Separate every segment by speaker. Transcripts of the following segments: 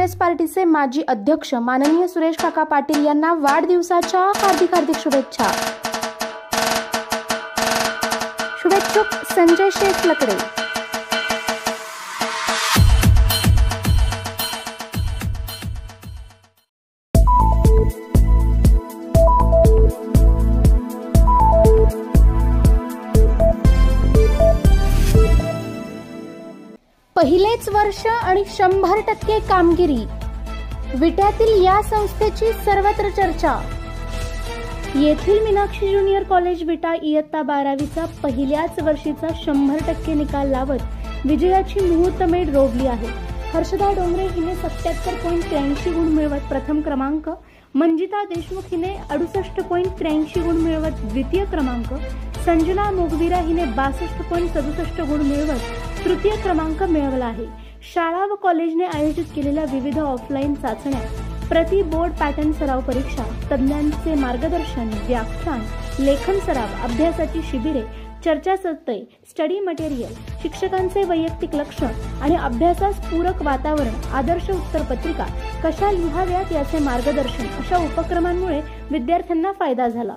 Speaker 1: काँग्रेस पार्टीचे माजी अध्यक्ष माननीय सुरेश काका पाटील यांना वाढदिवसाच्या हार्दिक शुभेच्छा। शुभेच्छुक संजय शेठ लकडे। पहिलेच वर्ष आणि 100% कामगिरी, विट्यातील या संस्थेची सर्वत्र चर्चा। येथील मीनाक्षी ज्युनियर कॉलेज विटा इयत्ता 12वीचा पहिल्याच वर्षीचा 100% निकाल लावत विजयाची मुहूर्तमेढ रोवली आहे। हर्षदा डोंगरे हिने 77.83 गुण मिळवत प्रथम क्रमांक, मंजिता देशमुख हिने 68.83 गुण मिळवत द्वितीय क्रमांक, संजना मोगवीरा हिने 62.67 गुण मिळवत तृतीय क्रमांक मिळवला आहे। शाळा व कॉलेजने आयोजित केलेल्या विविध ऑफलाईन चाचण्या, प्रति बोर्ड पॅटर्न सराव परीक्षा, तज्ञांचे मार्गदर्शन, व्याख्यान, लेखन सराव, अभ्यासाची शिबिरे, चर्चासत्रे, स्टडी मटेरियल, शिक्षकांचे वैयक्तिक लक्ष आणि अभ्यासास पूरक वातावरण, आदर्श उत्तरपत्रिका कशा लिहाव्यात याचे मार्गदर्शन अशा उपक्रमांमुळे विद्यार्थ्यांना फायदा झाला।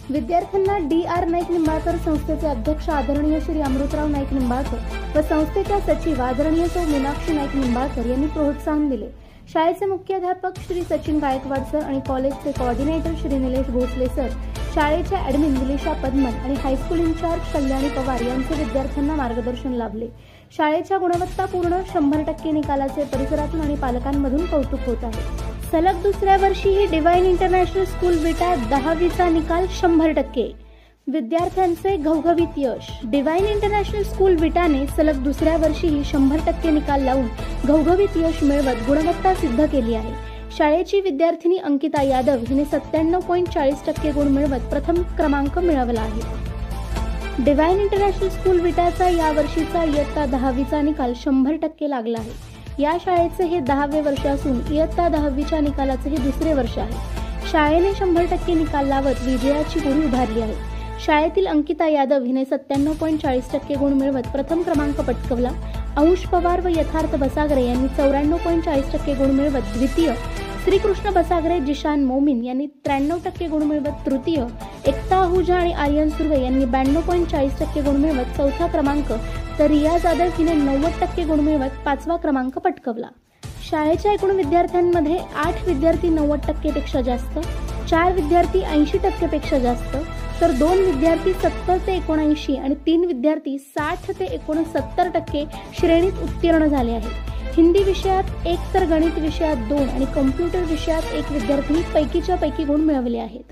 Speaker 1: विद्यार्थ्यांना DR नाईक निंबाळकर संस्थेचे अध्यक्ष आदरणीय श्री अमृतराव नाईक निंबाळकर व संस्थेच्या सचिव आदरणीय सौ मीनाक्षी नाईक निंबाळकर यांनी प्रोत्साहन दिले। शाळेचे मुख्याध्यापक श्री सचिन गायकवाड सर आणि कॉलेजचे कोऑर्डिनेटर श्री निलेश भोसले सर, शाळेच्या ॲडमिन विलिशा पद्मन आणि हायस्कूल इंचार्ज कल्याणी पवार यांचे विद्यार्थ्यांना मार्गदर्शन लाभले। शाळेच्या गुणवत्तापूर्ण 100% निकालाचे परिसरातून आणि पालकांमधून कौतुक होत आहे। सलग दुसऱ्या वर्षीही डिवाइन इंटरनॅशनल स्कूल विटा 10वीचा निकाल 100%, विद्यार्थ्यांचे घवघवीत यश। डिवाइन इंटरनॅशनल स्कूल विटाने सलग दुसऱ्या वर्षीही 100% निकाल लावून घवघवीत यश मिळवत गुणवत्ता सिद्ध केली आहे। शाळेची विद्यार्थिनी अंकिता यादव हिने 97.40% गुण मिळवत प्रथम क्रमांक मिळवला आहे। डिवाइन इंटरनॅशनल स्कूल विटाचा या वर्षीचा इयत्ता 10वीचा निकाल 100% लागला आहे। या शाळेचे हे 10वे वर्ष असून इयत्ता 10वीच्या निकालाचे हे दुसरे वर्ष आहे। शाळेने 100% निकाल लावत विजयाची गुढी उभारली आहे। शाळेतील अंकिता यादव हिने 97.40% गुण मिळवत प्रथम क्रमांक पटकावला। अंश पवार व यथार्थ बसागरे यांनी 94.40% गुण मिळवत द्वितीय, श्रीकृष्ण बसागरे, जिशान मोमीन यांनी 93% गुण मिळवत तृतीय, एकता आहुजा आणि आर्यन सुर्वे यांनी 92.40% गुण मिळवत चौथा क्रमांक, तर रिया जाधव हिने 90% गुण मिळवत 5वा क्रमांक पटकावला। शाळेच्या एकूण विद्यार्थ्यांमध्ये 8 विद्यार्थी 90% पेक्षा जास्त, 4 विद्यार्थी 80% पेक्षा जास्त, तर 2 विद्यार्थी 70 ते 79 आणि 3 विद्यार्थी 60 ते 69% श्रेणीत उत्तीर्ण झाले आहेत। हिंदी विषयात 1 तर गणित विषयात 2 आणि कम्प्युटर विषयात 1 विद्यार्थी पैकीच्या पैकी गुण मिळवले आहेत।